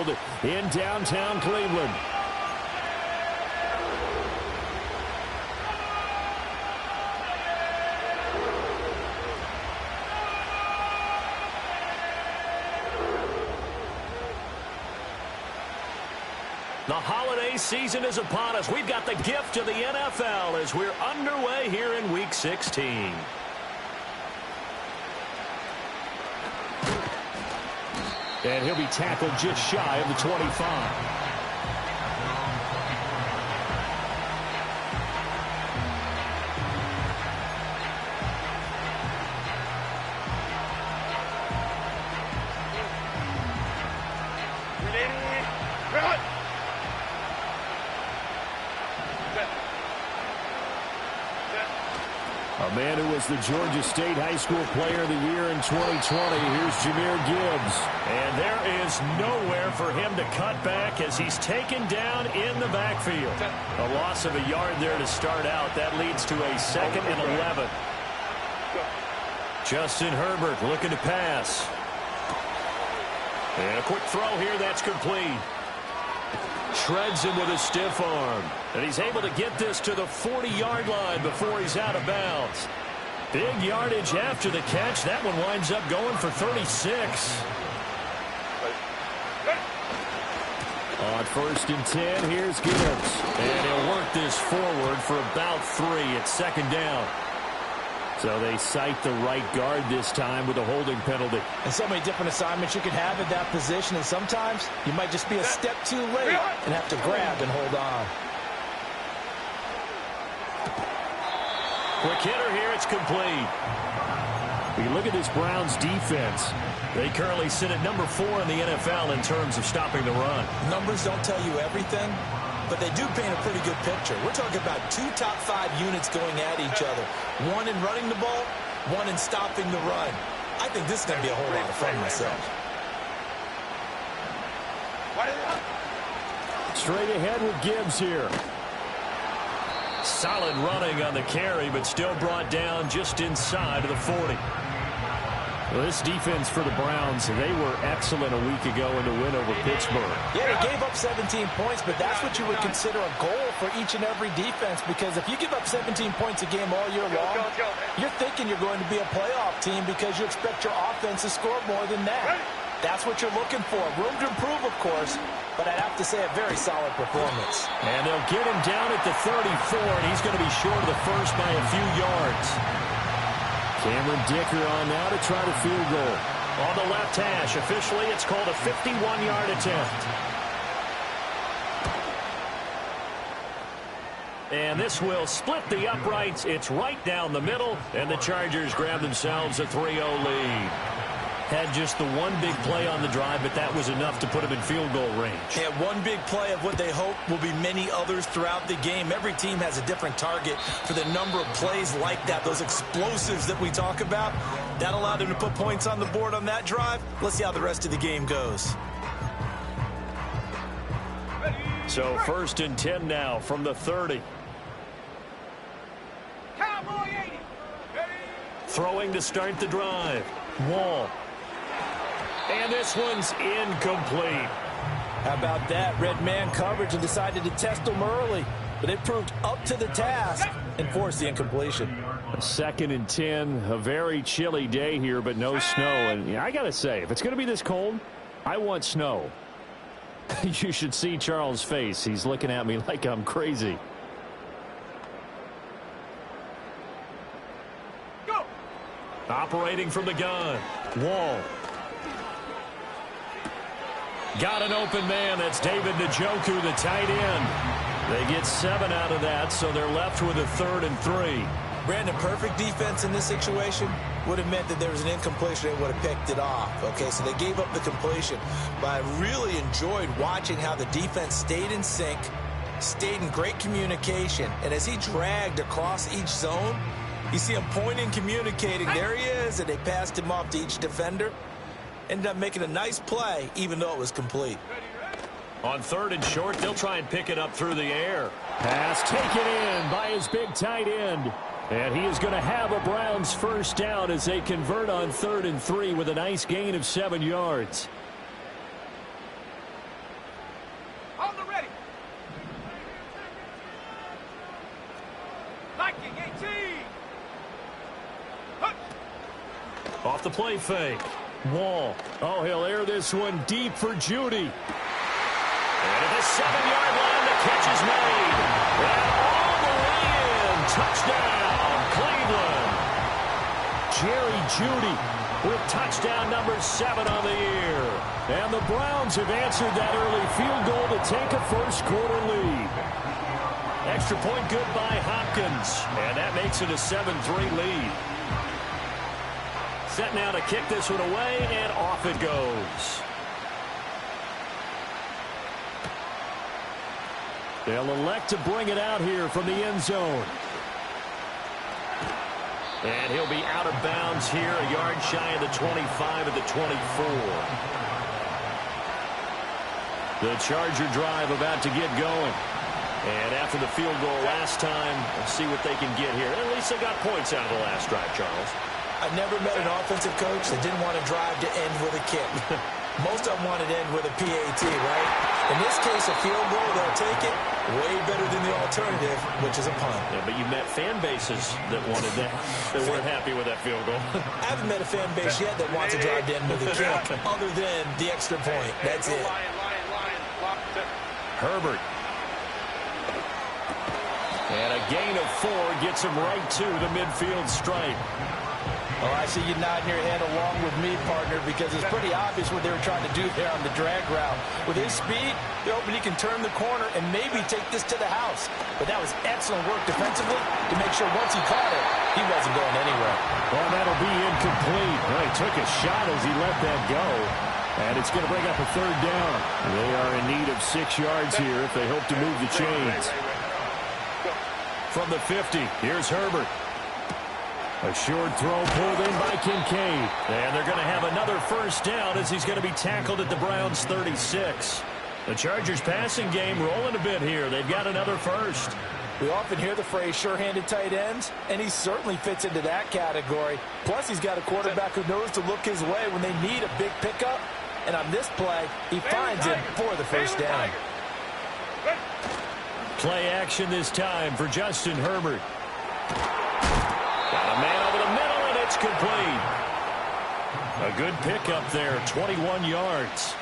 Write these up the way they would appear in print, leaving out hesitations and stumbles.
field in downtown Cleveland. The holiday season is upon us. We've got the gift of the NFL as we're underway here in Week 16. And he'll be tackled just shy of the 25. A man who was the Georgia State High School Player of the Year in 2020. Here's Jahmyr Gibbs. And there is nowhere for him to cut back as he's taken down in the backfield. A loss of a yard there to start out. That leads to a 2nd and 11. Justin Herbert looking to pass. And a quick throw here. That's complete. Shreds him with a stiff arm. And he's able to get this to the 40-yard line before he's out of bounds. Big yardage after the catch. That one winds up going for 36. On 1st and 10, here's Gibbs. And he'll work this forward for about 3 at 2nd down. So they cite the right guard this time with a holding penalty. And so many different assignments you can have at that position, and sometimes you might just be a step too late and have to grab and hold on. Quick hitter here, it's complete. We look at this Browns defense. They currently sit at number 4 in the NFL in terms of stopping the run. Numbers don't tell you everything, but they do paint a pretty good picture. We're talking about 2 top 5 units going at each other. One in running the ball, one in stopping the run. I think this is going to be a whole lot of fun myself. Straight ahead with Gibbs here. Solid running on the carry, but still brought down just inside of the 40. Well, this defense for the Browns, they were excellent a week ago in the win over Pittsburgh. Yeah, they gave up 17 points, but that's what you would consider a goal for each and every defense, because if you give up 17 points a game all year long, you're thinking you're going to be a playoff team because you expect your offense to score more than that. That's what you're looking for. Room to improve, of course, but I'd have to say a very solid performance. And they'll get him down at the 34, and he's going to be short of the first by a few yards. Cameron Dicker on now to try the field goal. On the left hash, officially it's called a 51-yard attempt. And this will split the uprights. It's right down the middle, and the Chargers grab themselves a 3-0 lead. Had just the one big play on the drive, but that was enough to put him in field goal range. Yeah, one big play of what they hope will be many others throughout the game. Every team has a different target for the number of plays like that, those explosives that we talk about. That allowed him to put points on the board on that drive. Let's see how the rest of the game goes. So 1st and 10 now from the 30. Throwing to start the drive. Wall. And this one's incomplete. How about that? Red man coverage and decided to test them early. But it proved up to the task and forced the incompletion. 2nd and 10. A very chilly day here, but no snow. And yeah, I got to say, if it's going to be this cold, I want snow. You should see Charles' face. He's looking at me like I'm crazy. Go. Operating from the gun. Wall. Got an open man. That's David Njoku, the tight end. They get 7 out of that, so they're left with a 3rd and 3. Brandon, perfect defense in this situation would have meant that there was an incompletion. They would have picked it off. Okay, so they gave up the completion. But I really enjoyed watching how the defense stayed in sync, stayed in great communication. And as he dragged across each zone, you see him pointing, communicating. There he is, and they passed him off to each defender. Ended up making a nice play, even though it was complete. On 3rd and short, they'll try and pick it up through the air. Pass taken in by his big tight end. And he is going to have a Browns first down as they convert on 3rd and 3 with a nice gain of 7 yards. Hold it ready. Liking 18. Off the play fake. Wall. Oh, he'll air this one deep for Judy. And at the 7-yard line, the catch is made. And all the way in. Touchdown, Cleveland. Jerry Judy with touchdown number 7 on the year. And the Browns have answered that early field goal to take a first-quarter lead. Extra point good by Hopkins. And that makes it a 7-3 lead. Set now to kick this one away, and off it goes. They'll elect to bring it out here from the end zone. And he'll be out of bounds here, a yard shy of the 25 at the 24. The Charger drive about to get going. And after the field goal last time, we'll see what they can get here. At least they got points out of the last drive, Charles. I never met an offensive coach that didn't want to drive to end with a kick. Most of them wanted to end with a PAT, right? In this case, a field goal, they'll take it. Way better than the alternative, which is a punt. Yeah, but you met fan bases that wanted that, that weren't happy with that field goal. I haven't met a fan base yet that wants to drive to end with a kick, other than the extra point. That's it. Herbert. And a gain of 4 gets him right to the midfield stripe. Oh, I see you nodding your head along with me, partner, because it's pretty obvious what they were trying to do there on the drag route. With his speed, they're hoping he can turn the corner and maybe take this to the house. But that was excellent work defensively to make sure once he caught it, he wasn't going anywhere. Well, that'll be incomplete. Well, he took a shot as he let that go. And it's going to bring up a third down. They are in need of 6 yards here if they hope to move the chains. From the 50, here's Herbert. A short throw pulled in by Kincaid. And they're going to have another first down as he's going to be tackled at the Browns' 36. The Chargers' passing game rolling a bit here. They've got another first. We often hear the phrase sure-handed tight ends, and he certainly fits into that category. Plus, he's got a quarterback who knows to look his way when they need a big pickup. And on this play, he finds it for the first down. Play action this time for Justin Herbert. Got a man over the middle, and it's complete. A good pickup there, 21 yards.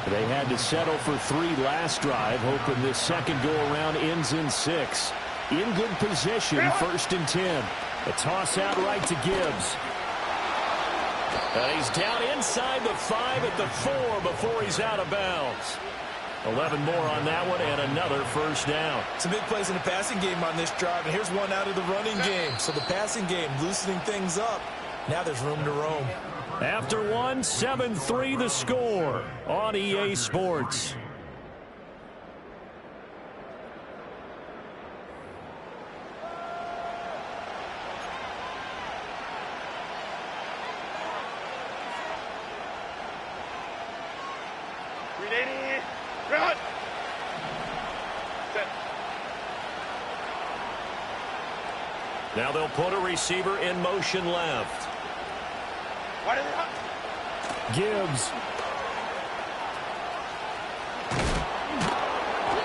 They had to settle for 3 last drive, hoping this second go-around ends in 6. In good position, 1st and 10. A toss out right to Gibbs. And he's down inside the 5 at the 4 before he's out of bounds. 11 more on that one, and another first down. Some big plays in the passing game on this drive, and here's one out of the running game. So the passing game loosening things up. Now there's room to roam. After 1, 7-3 the score on EA Sports. Run. Now they'll put a receiver in motion left. Gibbs.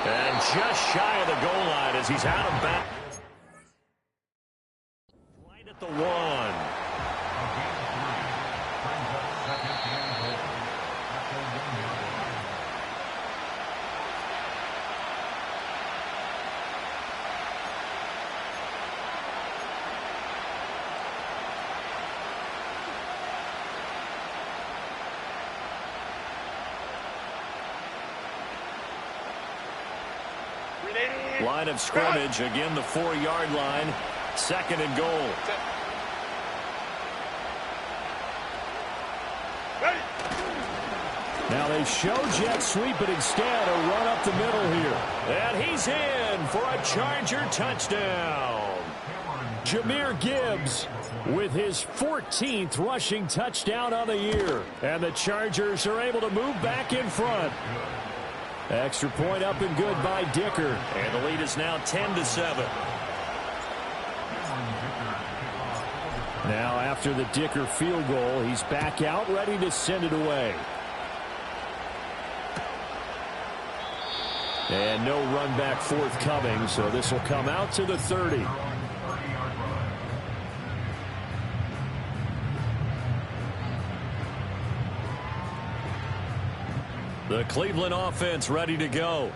And just shy of the goal line as he's out of bounds. Right at the 1. Line of scrimmage, again the 4-yard line, 2nd and goal. Now they show jet sweep, but instead a run up the middle here. And he's in for a Charger touchdown. Jahmyr Gibbs with his 14th rushing touchdown on the year. And the Chargers are able to move back in front. Extra point up and good by Dicker. And the lead is now 10-7. Now after the Dicker field goal, he's back out ready to send it away. And no run back forthcoming, so this will come out to the 30. The Cleveland offense ready to go.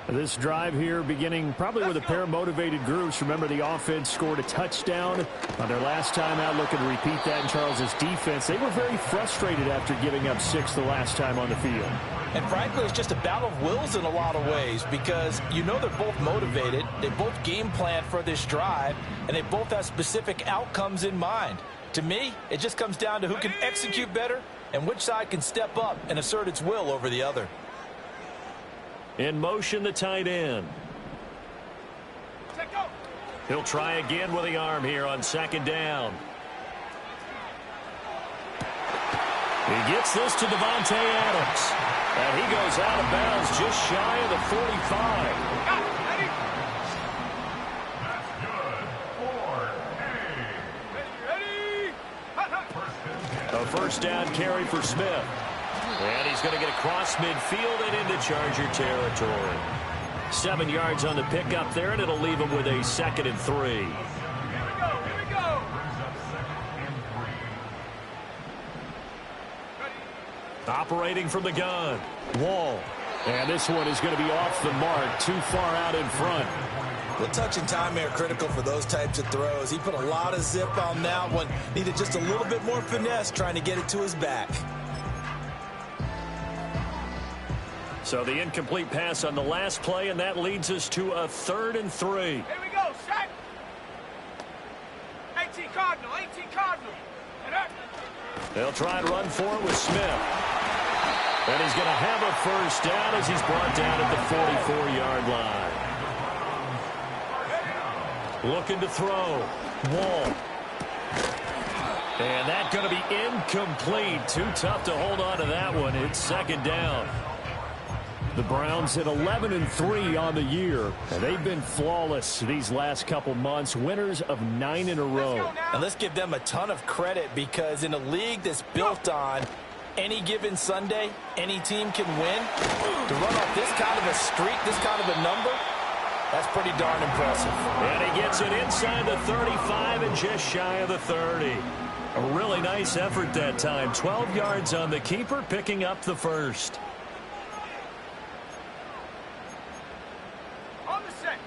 This drive here beginning probably with a pair of motivated groups. Remember, the offense scored a touchdown on their last time out, looking to repeat that in Charles's defense. They were very frustrated after giving up 6 the last time on the field. And frankly, it's just a battle of wills in a lot of ways because you know they're both motivated. They both game plan for this drive, and they both have specific outcomes in mind. To me, it just comes down to who can execute better and which side can step up and assert its will over the other. In motion, the tight end. He'll try again with the arm here on second down. He gets this to Devontae Adams. And he goes out of bounds just shy of the 45. A first down carry for Smith. And he's going to get across midfield and into Charger territory. 7 yards on the pickup there, and it'll leave him with a 2nd and 3. Here we go. Operating from the gun. Wall. And this one is going to be off the mark, too far out in front. The touch and time are critical for those types of throws. He put a lot of zip on that one. Needed just a little bit more finesse trying to get it to his back. So the incomplete pass on the last play, and that leads us to a 3rd and 3. Here we go, set. 18 Cardinal, 18 Cardinal. They'll try and run for it with Smith. And he's going to have a first down as he's brought down at the 44-yard line. Looking to throw. Wall. And that's going to be incomplete. Too tough to hold on to that one. It's 2nd down. The Browns at 11-3 on the year. And they've been flawless these last couple months. Winners of 9 in a row. And let's give them a ton of credit because in a league that's built on any given Sunday, any team can win. To run off this kind of a streak, this kind of a number, that's pretty darn impressive. And he gets it inside the 35 and just shy of the 30. A really nice effort that time. 12 yards on the keeper, picking up the first. On the set.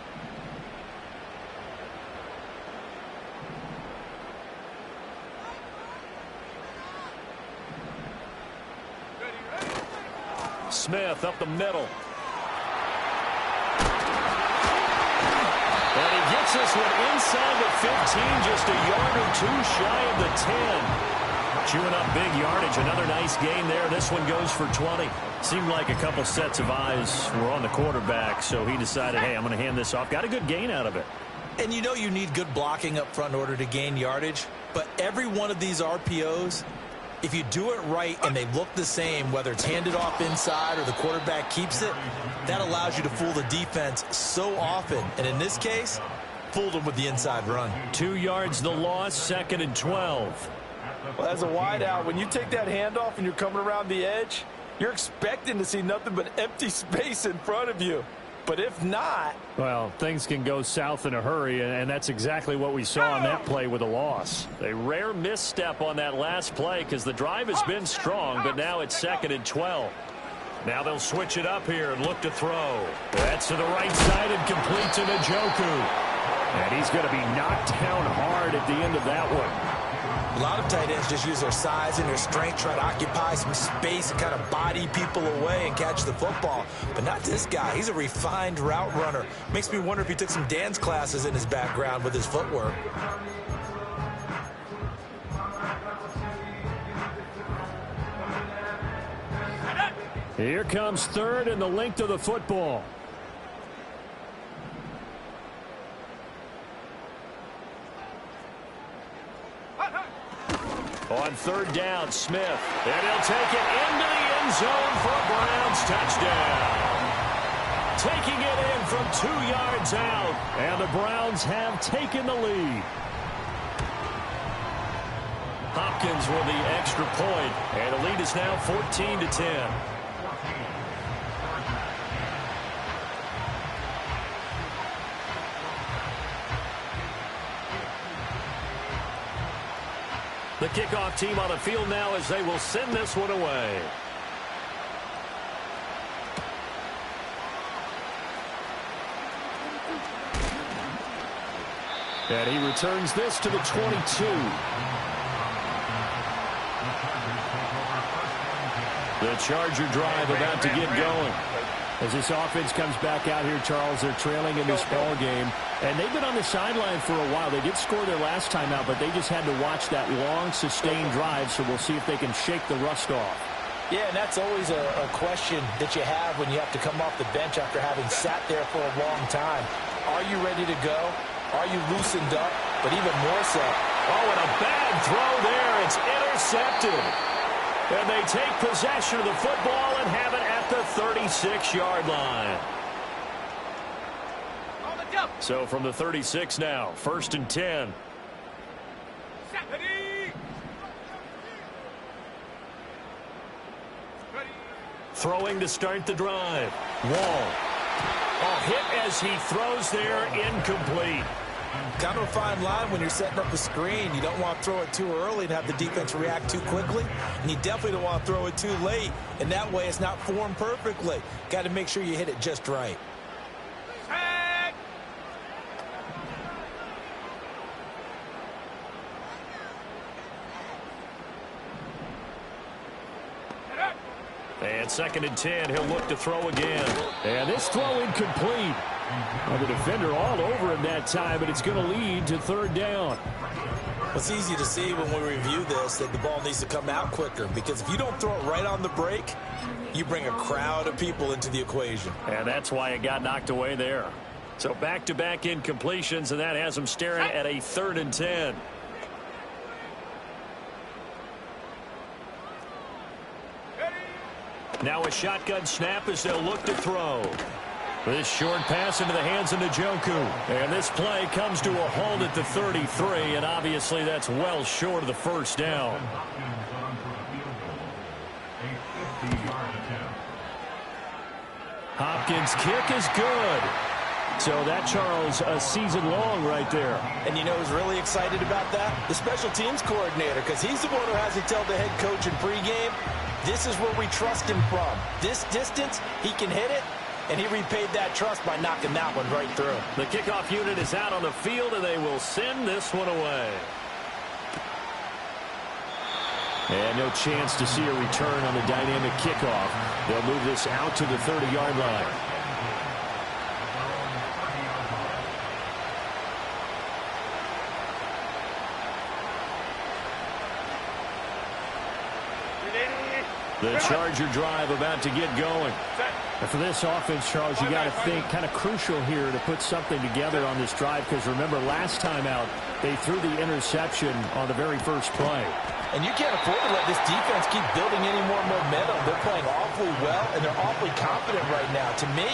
Smith up the middle. And he gets this one inside the 15, just a yard or two shy of the 10. Chewing up big yardage. Another nice gain there. This one goes for 20. Seemed like a couple sets of eyes were on the quarterback, so he decided, hey, I'm going to hand this off. Got a good gain out of it. And you know you need good blocking up front in order to gain yardage, but every one of these RPOs, if you do it right and they look the same, whether it's handed off inside or the quarterback keeps it, that allows you to fool the defense so often. And in this case, fooled them with the inside run. 2 yards the loss, 2nd and 12. Well, as a wideout, when you take that handoff and you're coming around the edge, you're expecting to see nothing but empty space in front of you. But if not... Well, things can go south in a hurry, and that's exactly what we saw on that play with a loss. A rare misstep on that last play because the drive has been strong, but now it's 2nd and 12. Now they'll switch it up here and look to throw. That's to the right side and complete to Njoku. And he's going to be knocked down hard at the end of that one. A lot of tight ends just use their size and their strength, try to occupy some space and kind of body people away and catch the football. But not this guy. He's a refined route runner. Makes me wonder if he took some dance classes in his background with his footwork. Here comes 3rd and the length of the football. On 3rd down, Smith. And he'll take it into the end zone for a Browns touchdown. Taking it in from 2 yards out. And the Browns have taken the lead. Hopkins with the extra point. And the lead is now 14-10. The kickoff team on the field now as they will send this one away. And he returns this to the 22. The Charger drive about to get going. As this offense comes back out here, Charles, they're trailing in this ball game. And they've been on the sideline for a while. They did score their last time out, but they just had to watch that long, sustained drive, so we'll see if they can shake the rust off. Yeah, and that's always a question that you have when you have to come off the bench after having sat there for a long time. Are you ready to go? Are you loosened up? But even more so. Oh, and a bad throw there. It's intercepted. And they take possession of the football and have it at the 36-yard line. On the jump. So from the 36 now, 1st and 10. Ready. Ready. Throwing to start the drive. Wall. Oh, hit as he throws there, incomplete. Kind of a fine line when you're setting up a screen. You don't want to throw it too early and have the defense react too quickly. And you definitely don't want to throw it too late. And that way it's not formed perfectly. Got to make sure you hit it just right. Set. And 2nd and 10, he'll look to throw again. And this throw incomplete. Well, the defender all over him that time, but it's going to lead to 3rd down. It's easy to see when we review this that the ball needs to come out quicker, because if you don't throw it right on the break, you bring a crowd of people into the equation. And that's why it got knocked away there. So back-to-back incompletions, and that has them staring at a 3rd and 10. Now a shotgun snap as they'll look to throw. This short pass into the hands of Njoku. And this play comes to a halt at the 33, and obviously that's well short of the 1st down. Hopkins' kick is good. So that, Charles, a season long right there. And you know who's really excited about that? The special teams coordinator, because he's the one who has to tell the head coach in pregame, this is where we trust him from. This distance, he can hit it. And he repaid that trust by knocking that one right through. The kickoff unit is out on the field, and they will send this one away. And no chance to see a return on the dynamic kickoff. They'll move this out to the 30-yard line. The Charger drive about to get going. And for this offense, Charles, you got to think kind of crucial here to put something together on this drive, because remember last time out they threw the interception on the very first play. And you can't afford to let this defense keep building any more momentum. They're playing awfully well, and they're awfully confident right now. To me,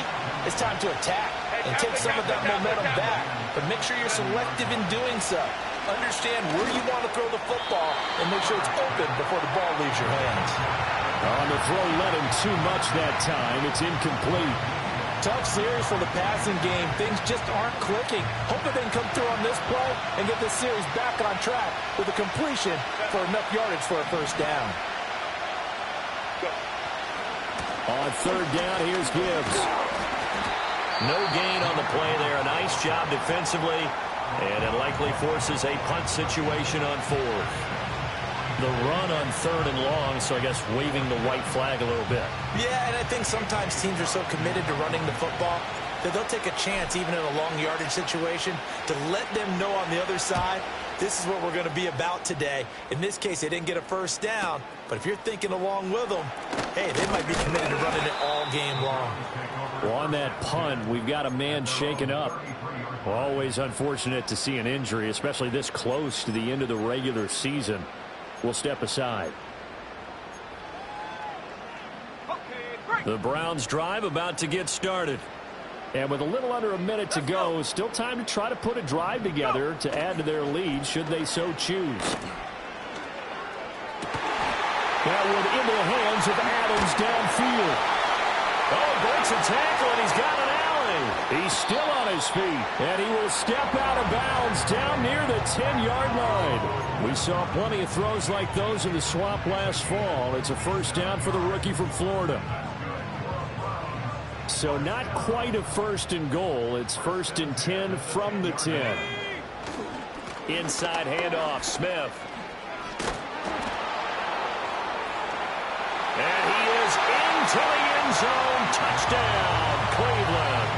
it's time to attack and take some of that momentum back. But make sure you're selective in doing so. Understand where you want to throw the football and make sure it's open before the ball leaves your hands. On the throw, let him too much that time. It's incomplete. Tough series for the passing game. Things just aren't clicking. Hoping they can come through on this play and get this series back on track with a completion for enough yardage for a 1st down. On 3rd down, here's Gibbs. No gain on the play there. A nice job defensively. And it likely forces a punt situation on 4th. The run on 3rd and long, so I guess waving the white flag a little bit. Yeah, and I think sometimes teams are so committed to running the football that they'll take a chance, even in a long yardage situation, to let them know on the other side, this is what we're going to be about today. In this case, they didn't get a 1st down, but if you're thinking along with them, hey, they might be committed to running it all game long. Well, on that punt, we've got a man shaken up. Well, always unfortunate to see an injury, especially this close to the end of the regular season. We'll step aside. The Browns drive about to get started. And with a little under a minute to go, still time to try to put a drive together to add to their lead should they so choose. That one into the hands of Adams downfield. Oh, breaks a tackle, and he's got it out. going. He's still on his feet. And he will step out of bounds down near the 10-yard line. We saw plenty of throws like those in the swamp last fall. It's a first down for the rookie from Florida. So not quite a first and goal. It's first and 10 from the 10. Inside handoff, Smith. And he is into the end zone. Touchdown, Cleveland.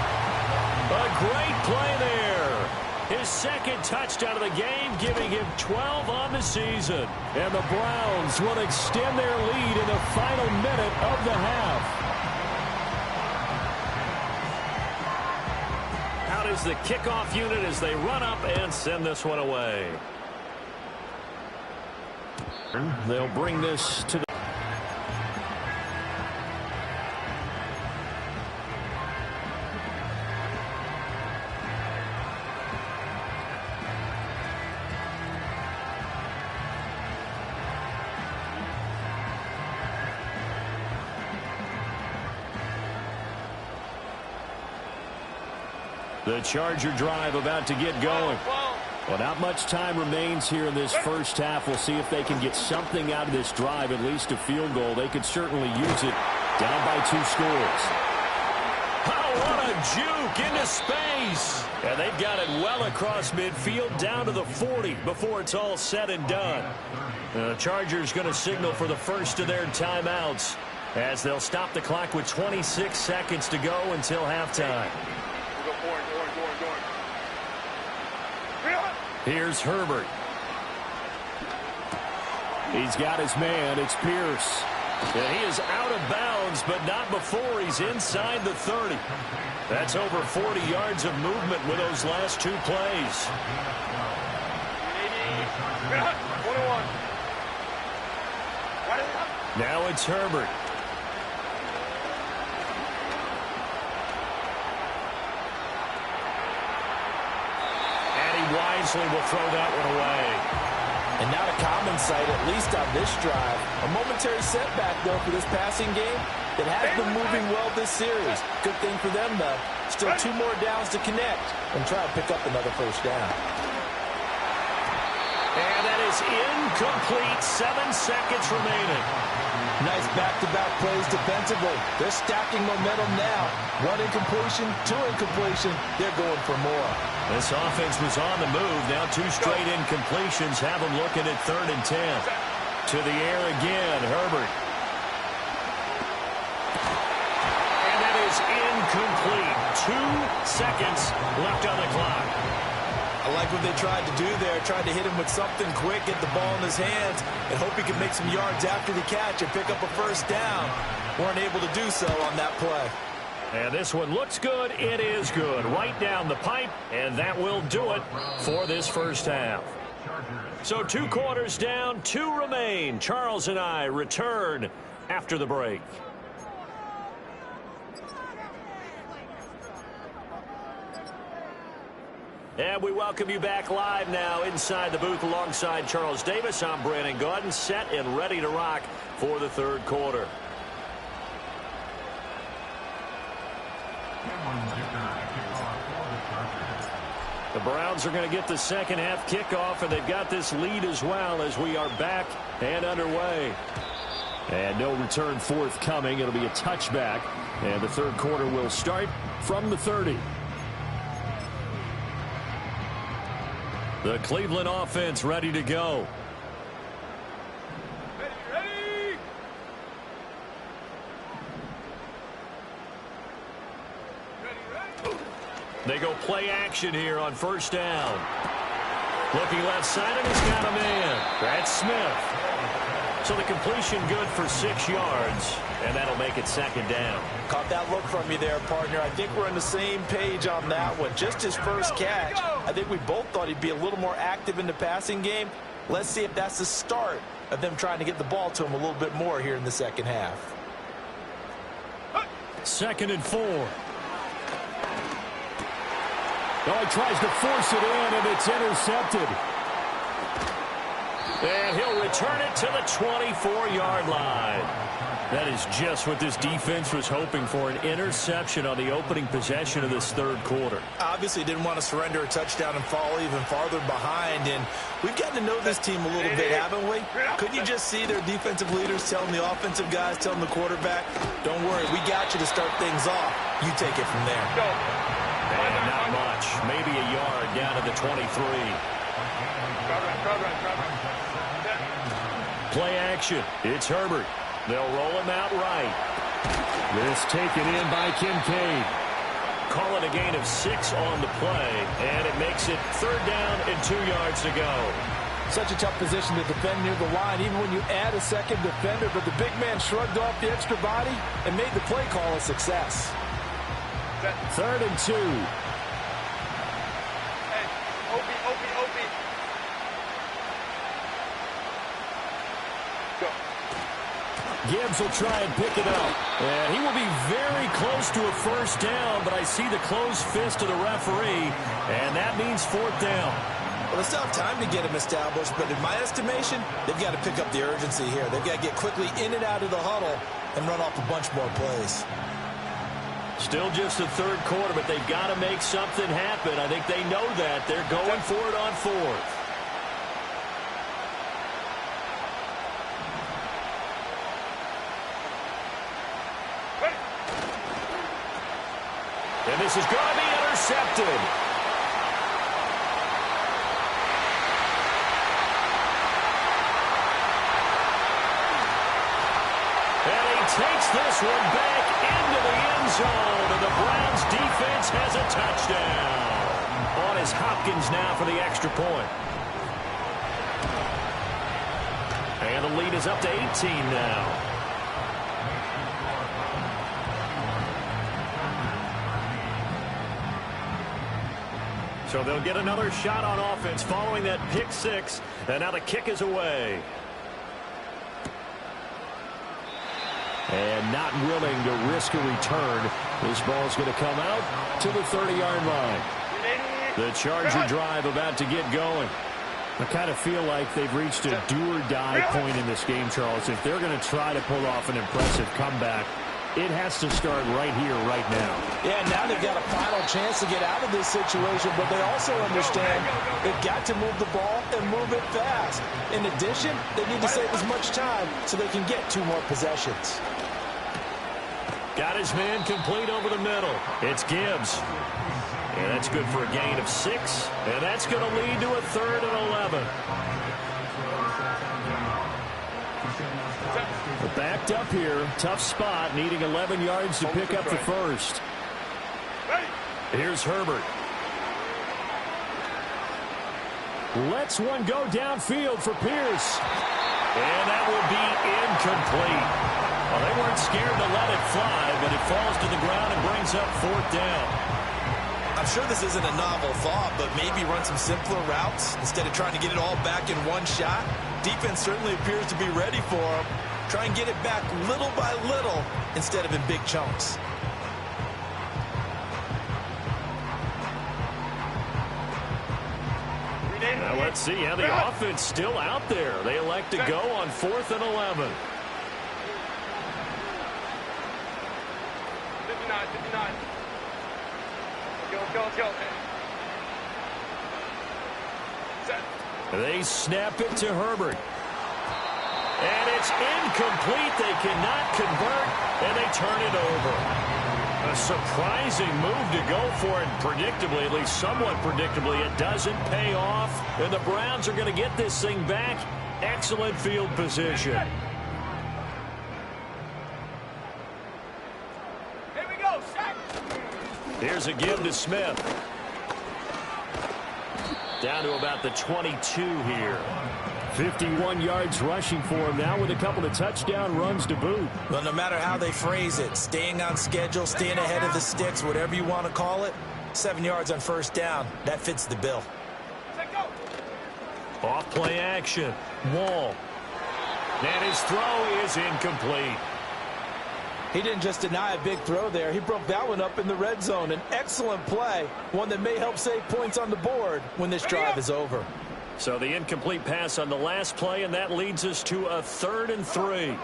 A great play there. His second touchdown of the game, giving him 12 on the season. And the Browns will extend their lead in the final minute of the half. Out is the kickoff unit as they run up and send this one away. They'll bring this to the... The Charger drive about to get going. Well, not much time remains here in this first half. We'll see if they can get something out of this drive, at least a field goal. They could certainly use it. Down by 2 scores. Oh, what a juke into space. And they've got it well across midfield down to the 40 before it's all said and done. The Chargers going to signal for the first of their timeouts as they'll stop the clock with 26 seconds to go until halftime. Here's Herbert. He's got his man. It's Pierce. And he is out of bounds, but not before he's inside the 30. That's over 40 yards of movement with those last 2 plays. 21. Now it's Herbert. Wisely will throw that one away. And not a common sight, at least on this drive. A momentary setback, though, for this passing game that has been moving well this series. Good thing for them, though. Still 2 more downs to connect and try to pick up another first down. And that is incomplete. 7 seconds remaining. Nice back-to-back plays defensively. They're stacking momentum now. 1 incompletion, 2 incompletion. They're going for more. This offense was on the move. Now 2 straight incompletions have them looking at 3rd and 10. To the air again, Herbert. And that is incomplete. 2 seconds left on the clock. I like what they tried to do there, tried to hit him with something quick, get the ball in his hands, and hope he could make some yards after the catch and pick up a first down. Weren't able to do so on that play. And this one looks good. It is good. Right down the pipe, and that will do it for this first half. So 2 quarters down, 2 remain. Charles and I return after the break. And we welcome you back live now inside the booth alongside Charles Davis. I'm Brandon Gaudin, set and ready to rock for the 3rd quarter. The Browns are going to get the second half kickoff, and they've got this lead as well as we are back and underway. And no return forthcoming. It'll be a touchback, and the 3rd quarter will start from the 30. The Cleveland offense ready to go. Ready. They go play action here on first down. Looking left side, and he's got a man. That's Smith. So the completion good for 6 yards, and that'll make it 2nd down. Caught that look from you there, partner. I think we're on the same page on that one. Just his first catch. I think we both thought he'd be a little more active in the passing game. Let's see if that's the start of them trying to get the ball to him a little bit more here in the second half. 2nd and 4. Oh, he tries to force it in, and it's intercepted. And he'll return it to the 24-yard line. That is just what this defense was hoping for, an interception on the opening possession of this third quarter. Obviously didn't want to surrender a touchdown and fall even farther behind, and we've gotten to know this team a little bit, haven't we? Couldn't you just see their defensive leaders telling the offensive guys, telling the quarterback, don't worry, we got you to start things off. You take it from there. And not much. Maybe a yard down to the 23. Play action. It's Herbert. They'll roll him out right. This taken in by Kincaid. Call it a gain of 6 on the play, and it makes it 3rd down and 2 yards to go. Such a tough position to defend near the line, even when you add a second defender, but the big man shrugged off the extra body and made the play call a success. 3rd and 2. Hey, Opie. Go. Gibbs will try and pick it up. And he will be very close to a 1st down, but I see the closed fist of the referee, and that means 4th down. Well, they still have time to get him established, but in my estimation, they've got to pick up the urgency here. They've got to get quickly in and out of the huddle and run off a bunch more plays. Still just the 3rd quarter, but they've got to make something happen. I think they know that. They're going for it on 4th. And this is going to be intercepted. And he takes this one back into the end zone, and the Browns defense has a touchdown. On is Hopkins now for the extra point. And the lead is up to 18 now. So they'll get another shot on offense following that pick 6, and now the kick is away. And not willing to risk a return. This ball's going to come out to the 30-yard line. The Charger drive about to get going. I kind of feel like they've reached a do-or-die point in this game, Charles. If they're going to try to pull off an impressive comeback, it has to start right here, right now. Yeah, now they've got a final chance to get out of this situation, but they also understand they've got to move the ball and move it fast. In addition, they need to save as much time so they can get 2 more possessions. Got his man complete over the middle. It's Gibbs. And that's good for a gain of 6, and that's going to lead to a 3rd and 11. But backed up here, tough spot, needing 11 yards to pick up the first. Here's Herbert. Lets one go downfield for Pierce. And that will be incomplete. Well, they weren't scared to let it fly, but it falls to the ground and brings up 4th down. I'm sure this isn't a novel thought, but maybe run some simpler routes instead of trying to get it all back in one shot. Defense certainly appears to be ready for them. Try and get it back little by little instead of in big chunks. Now let's see how the offense still out there. They elect to go on 4th and 11. 59. Go. They snap it to Herbert. And it's incomplete. They cannot convert, and they turn it over. A surprising move to go for it. Predictably, at least somewhat predictably, it doesn't pay off. And the Browns are going to get this thing back. Excellent field position. Here we go, set. Here's a give to Smith. Down to about the 22 here. 51 yards rushing for him now with a couple of touchdown runs to boot. Well, no matter how they phrase it, staying on schedule, staying ahead of the sticks, whatever you want to call it, 7 yards on 1st down, that fits the bill. Off play action. Wall. And his throw is incomplete. He didn't just deny a big throw there. He broke that one up in the red zone. An excellent play, one that may help save points on the board when this drive is over. So the incomplete pass on the last play, and that leads us to a 3rd and 3.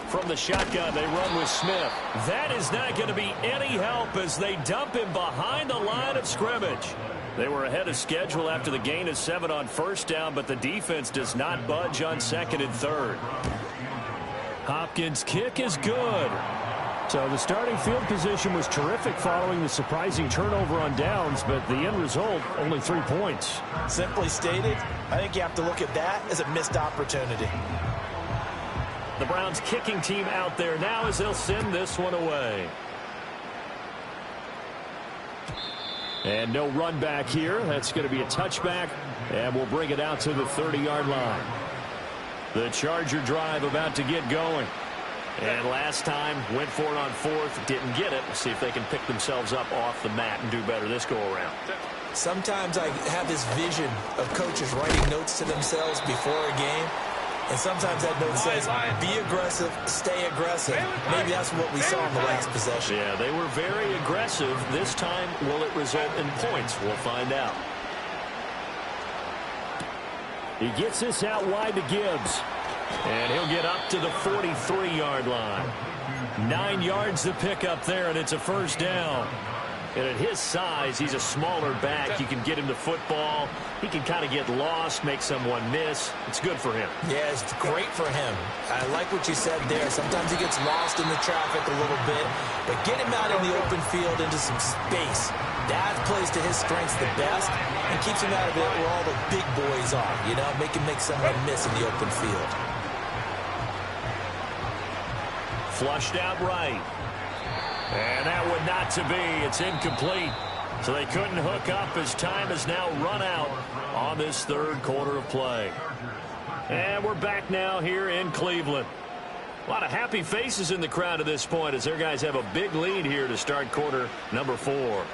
From the shotgun, they run with Smith. That is not going to be any help as they dump him behind the line of scrimmage. They were ahead of schedule after the gain of 7 on first down, but the defense does not budge on second and third. Hopkins' kick is good. So the starting field position was terrific following the surprising turnover on downs, but the end result, only 3 points. Simply stated, I think you have to look at that as a missed opportunity. The Browns kicking team out there now as they'll send this one away. And no run back here. That's going to be a touchback, and we'll bring it out to the 30-yard line. The Charger drive about to get going. And last time, went for it on fourth, didn't get it. See if they can pick themselves up off the mat and do better this go-around. Sometimes I have this vision of coaches writing notes to themselves before a game. And sometimes that note says, be aggressive, stay aggressive. Maybe that's what we saw in the last possession. Yeah, they were very aggressive. This time, will it result in points? We'll find out. He gets this out wide to Gibbs. And he'll get up to the 43-yard line. 9 yards to pick up there, and it's a first down. And at his size, he's a smaller back. You can get him the football. He can kind of get lost, make someone miss. It's good for him. Yeah, it's great for him. I like what you said there. Sometimes he gets lost in the traffic a little bit, but get him out in the open field into some space. That plays to his strengths the best and keeps him out of it where all the big boys are, you know, make him make someone miss in the open field. Flushed out right. And that would not to be. It's incomplete. So they couldn't hook up as time has now run out on this third quarter of play. And we're back now here in Cleveland. A lot of happy faces in the crowd at this point as their guys have a big lead here to start quarter number 4.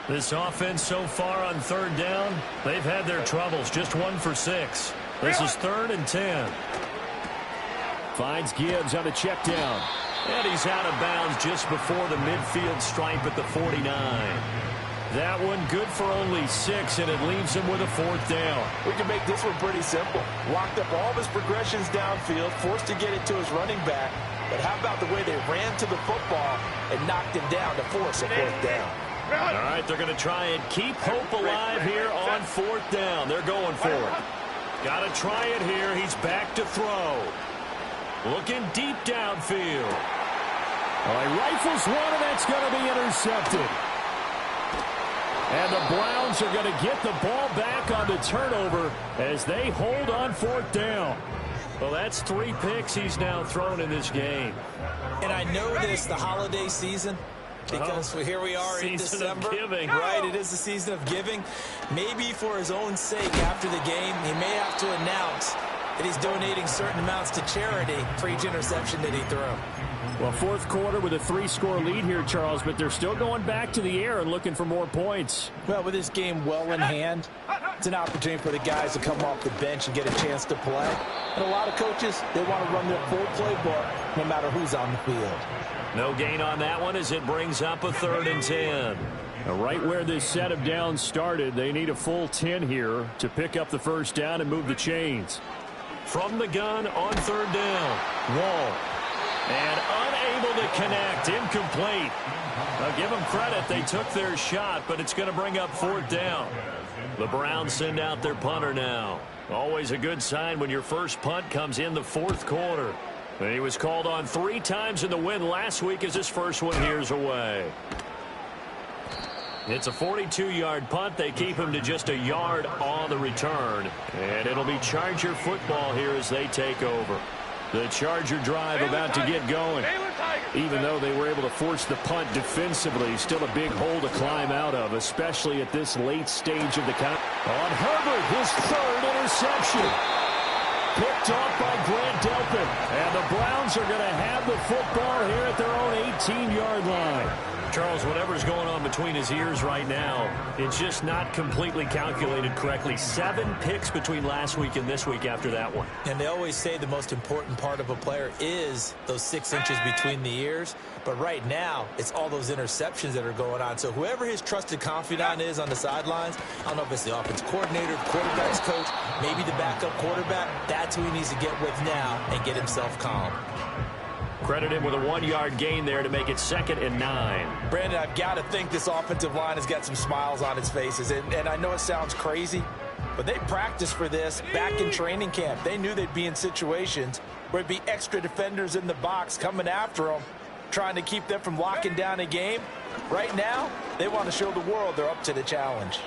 This offense so far on third down, they've had their troubles. Just 1 for 6. This is 3rd and 10. Finds Gibbs on a check down. And he's out of bounds just before the midfield stripe at the 49. That one good for only 6, and it leaves him with a 4th down. We can make this one pretty simple. Locked up all of his progressions downfield, forced to get it to his running back. But how about the way they ran to the football and knocked him down to force a 4th down? All right, they're going to try and keep hope alive here on 4th down. They're going for it. Got to try it here. He's back to throw. Looking deep downfield. All right, rifles one, and that's going to be intercepted. And the Browns are going to get the ball back on the turnover as they hold on 4th down. Well, that's 3 picks he's now thrown in this game. And I know this, the holiday season, because here we are in December. Right, it is the season of giving. Maybe for his own sake after the game, he may have to announce that he's donating certain amounts to charity for each interception that he threw. Well, 4th quarter with a 3-score lead here, Charles, but they're still going back to the air and looking for more points. Well, with this game well in hand, it's an opportunity for the guys to come off the bench and get a chance to play. And a lot of coaches, they want to run their full playbook no matter who's on the field. No gain on that one as it brings up a 3rd and 10. Now, right where this set of downs started, they need a full 10 here to pick up the first down and move the chains. From the gun on 3rd down. Wall. And unable to connect. Incomplete. I'll give them credit. They took their shot, but it's going to bring up 4th down. The Browns send out their punter now. Always a good sign when your first punt comes in the 4th quarter. He was called on 3 times in the win last week as his first one here's away. It's a 42-yard punt. They keep him to just a yard on the return. And it'll be Charger football here as they take over. The Charger drive about to get going. Even though they were able to force the punt defensively, still a big hole to climb out of, especially at this late stage of the count. On Herbert, his 3rd interception. Picked off by Grant Delpit. open. And the Browns are going to have the football here at their own 18-yard line. Charles, whatever's going on between his ears right now, it's just not completely calculated correctly. 7 picks between last week and this week after that one. And they always say the most important part of a player is those 6 inches between the ears. But right now, it's all those interceptions that are going on. So whoever his trusted confidant is on the sidelines, I don't know if it's the offense coordinator, the quarterback's coach, maybe the backup quarterback, that's who he needs to get with now and get himself calm. Credit him with a 1-yard gain there to make it 2nd and 9. Brandon, I've got to think this offensive line has got some smiles on its faces. And I know it sounds crazy, but they practiced for this back in training camp. They knew they'd be in situations where it'd be extra defenders in the box coming after them, trying to keep them from locking down a game. Right now, they want to show the world they're up to the challenge.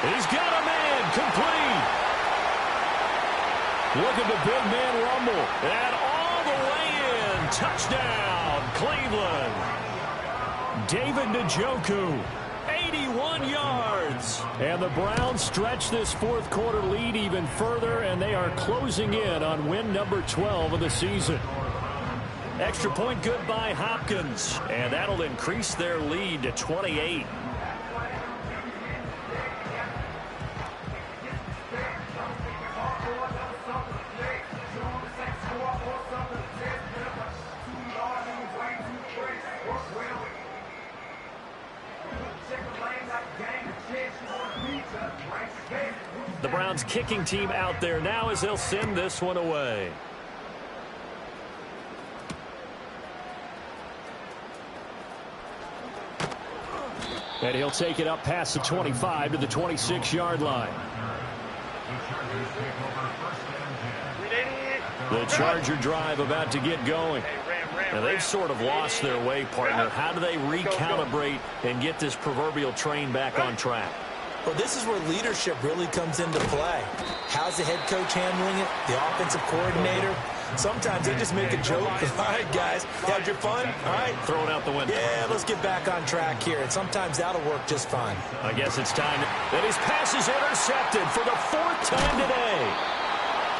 He's got a man complete. Look at the big man rumble. And all the way in. Touchdown, Cleveland. David Njoku, 81 yards. And the Browns stretch this fourth quarter lead even further, and they are closing in on win number 12 of the season. Extra point good by Hopkins. And that'll increase their lead to 28. The Browns kicking team out there now as they'll send this one away. And he'll take it up past the 25 to the 26-yard line. The Charger drive about to get going. Now, they've sort of lost their way, partner. How do they recalibrate and get this proverbial train back on track? Well, this is where leadership really comes into play. How's the head coach handling it? The offensive coordinator? Sometimes they just make a joke. All right, guys, had your fun? All right. Throw it out the window. Yeah, let's get back on track here. And sometimes that'll work just fine. I guess it's time that his pass is intercepted for the 4th time today.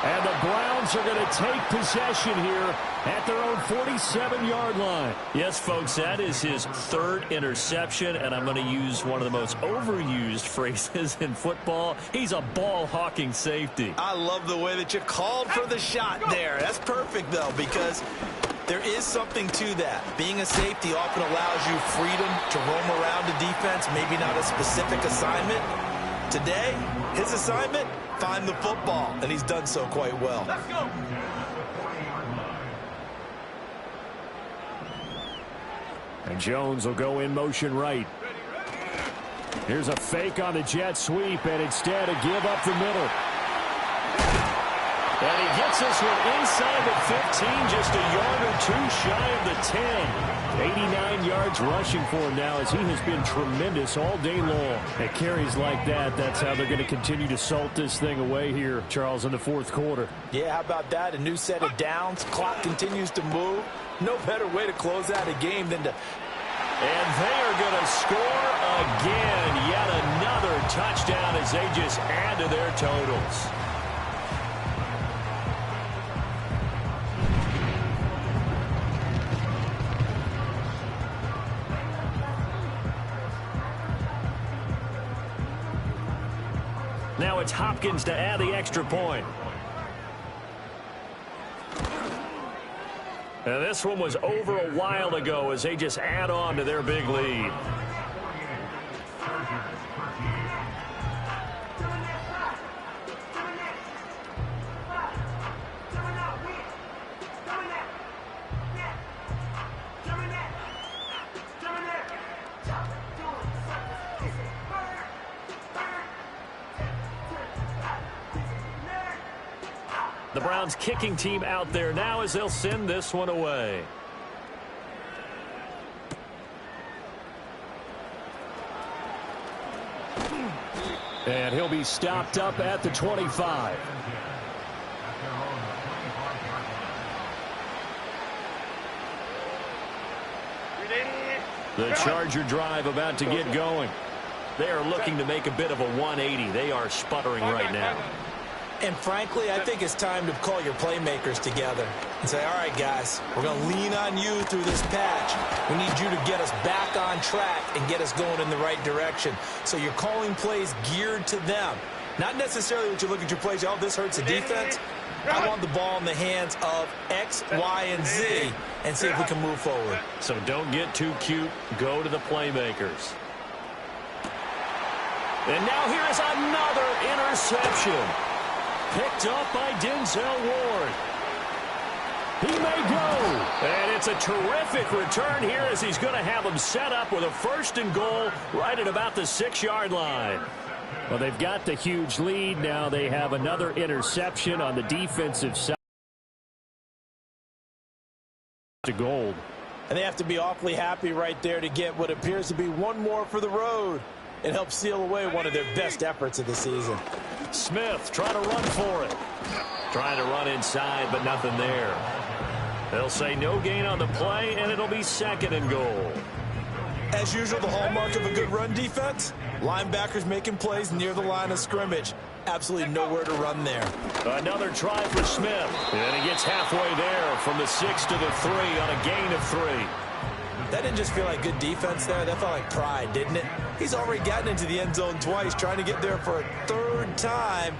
And the Browns are going to take possession here at their own 47-yard line. Yes, folks, that is his 3rd interception, and I'm going to use one of the most overused phrases in football. He's a ball-hawking safety. I love the way that you called for the shot there. That's perfect, though, because there is something to that. Being a safety often allows you freedom to roam around the defense, maybe not a specific assignment. Today, his assignment, find the football, and he's done so quite well. Let's go. And Jones will go in motion right. Here's a fake on the jet sweep, and instead a give up the middle. And he gets this one inside the 15, just a yard or 2 shy of the 10. 89 yards rushing for him now, as he has been tremendous all day long. At carries like that, that's how they're going to continue to salt this thing away here, Charles, in the fourth quarter. Yeah, how about that? A new set of downs. Clock continues to move. No better way to close out a game than to... And they are going to score again. Yet another touchdown as they just add to their totals. Now it's Hopkins to add the extra point. And this one was over a while ago as they just add on to their big lead. The Browns kicking team out there now as they'll send this one away. And he'll be stopped up at the 25. The Charger drive about to get going. They are looking to make a bit of a 180. They are sputtering right now. And frankly, I think it's time to call your playmakers together and say, all right, guys, we're going to lean on you through this patch. We need you to get us back on track and get us going in the right direction. So you're calling plays geared to them. Not necessarily what you look at your plays, oh, this hurts the defense. I want the ball in the hands of X, Y, and Z and see if we can move forward. So don't get too cute. Go to the playmakers. And now here is another interception. Picked up by Denzel Ward. He may go. And it's a terrific return here as he's going to have them set up with a 1st and goal right at about the 6-yard line. Well, they've got the huge lead. Now they have another interception on the defensive side. To gold. And they have to be awfully happy right there to get what appears to be one more for the road and help seal away one of their best efforts of the season. Smith trying to run for it. Trying to run inside, but nothing there. They'll say no gain on the play, and it'll be 2nd and goal. As usual, the hallmark of a good run defense, linebackers making plays near the line of scrimmage. Absolutely nowhere to run there. Another try for Smith. And he gets halfway there from the 6 to the 3 on a gain of 3. That didn't just feel like good defense there. That felt like pride, didn't it? He's already gotten into the end zone twice, trying to get there for a 3rd time.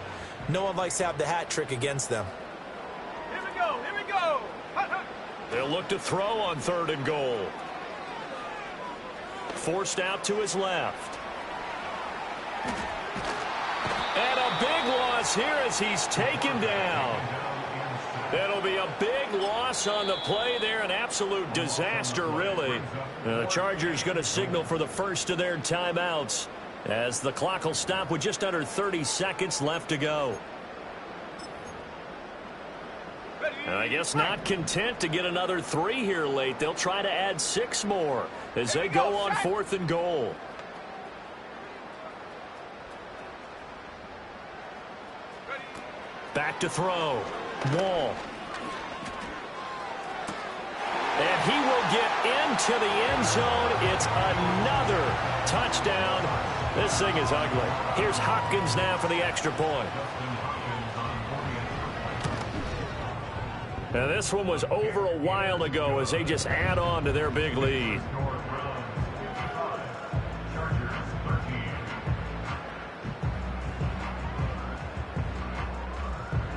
No one likes to have the hat trick against them. Here we go. Here we go. They'll look to throw on 3rd and goal. Forced out to his left. And a big loss here as he's taken down. It'll be a big loss on the play there. An absolute disaster, really. The Chargers going to signal for the first of their timeouts as the clock will stop with just under 30 seconds left to go. And I guess not content to get another 3 here late. They'll try to add 6 more as they go on 4th and goal. Back to throw. Wall. And he will get into the end zone. It's another touchdown. This thing is ugly. Here's Hopkins now for the extra point. Now this one was over a while ago as they just add on to their big lead.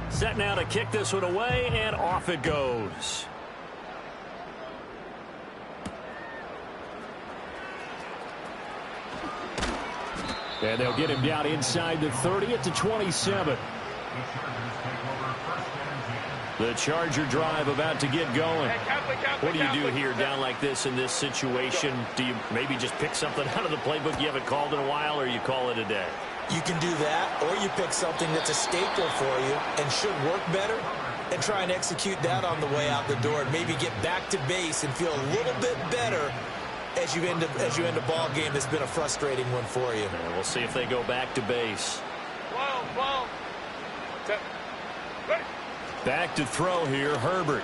Set now to kick this one away, and off it goes. And they'll get him down inside the 30 at the 27. The Charger drive about to get going. What do you do here down like this in this situation? Do you maybe just pick something out of the playbook you haven't called in a while, or you call it a day? You can do that, or you pick something that's a staple for you and should work better and try and execute that on the way out the door and maybe get back to base and feel a little bit better as you end a ball game that's been a frustrating one for you. And we'll see if they go back to base. 12. Ready. Back to throw here, Herbert.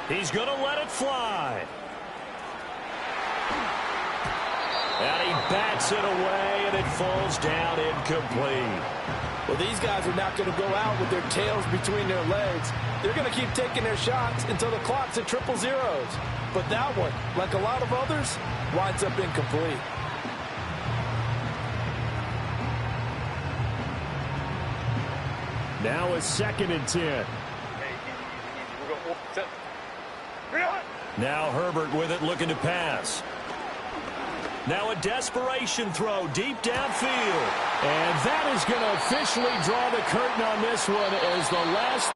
He's going to let it fly. And he bats it away, and it falls down incomplete. Well, these guys are not going to go out with their tails between their legs. They're going to keep taking their shots until the clock's at 000. But that one, like a lot of others, winds up incomplete. Now a 2nd and 10. Now Herbert with it, looking to pass. Now a desperation throw deep downfield. And that is going to officially draw the curtain on this one as the last